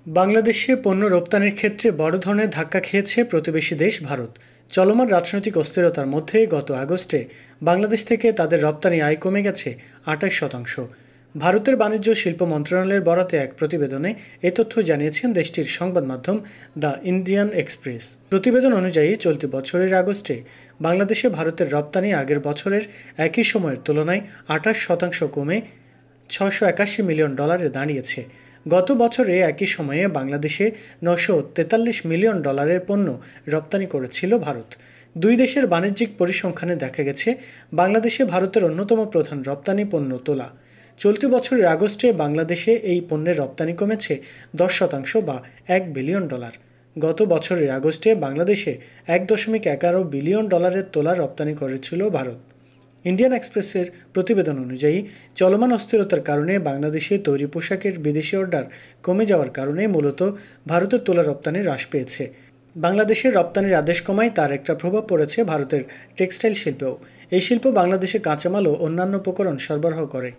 বাংলাদেশে পণ্য রপ্তানির ক্ষেত্রে বড় ধরনের ধাক্কা খেয়েছে প্রতিবেশী দেশ ভারত। চলমান রাজনৈতিক অস্থিরতার মধ্যে গত আগস্টে বাংলাদেশ থেকে তাদের রপ্তানি আয় কমে গেছে ২৮%। ভারতের বাণিজ্য শিল্প মন্ত্রণালয়ের বরাতে এক প্রতিবেদনে এ তথ্য জানিয়েছেন দেশটির সংবাদ মাধ্যম দ্য ইন্ডিয়ান এক্সপ্রেস। প্রতিবেদন অনুযায়ী চলতি বছরের আগস্টে বাংলাদেশে ভারতের রপ্তানি আগের বছরের একই সময়ের তুলনায় ২৮% কমে $৬৮১ মিলিয়ন দাঁড়িয়েছে। গত বছরে একই সময়ে বাংলাদেশে $৯৪৩ মিলিয়ন পণ্য রপ্তানি করেছিল ভারত। দুই দেশের বাণিজ্যিক পরিসংখ্যানে দেখা গেছে বাংলাদেশে ভারতের অন্যতম প্রধান রপ্তানি পণ্য তুলা। চলতি বছরের আগস্টে বাংলাদেশে এই পণ্যের রপ্তানি কমেছে 10% বা $1 বিলিয়ন। গত বছরের আগস্টে বাংলাদেশে $1.11 বিলিয়ন তুলা রপ্তানি করেছিল ভারত। ইন্ডিয়ান এক্সপ্রেসের প্রতিবেদন অনুযায়ী চলমান অস্থিরতার কারণে বাংলাদেশে তৈরি পোশাকের বিদেশি অর্ডার কমে যাওয়ার কারণে মূলত ভারতের তুলা রপ্তানি হ্রাস পেয়েছে। বাংলাদেশের রপ্তানির আদেশ কমায় তার একটা প্রভাব পড়েছে ভারতের টেক্সটাইল শিল্পেও। এই শিল্প বাংলাদেশে কাঁচামাল ও অন্যান্য উপকরণ সরবরাহ করে।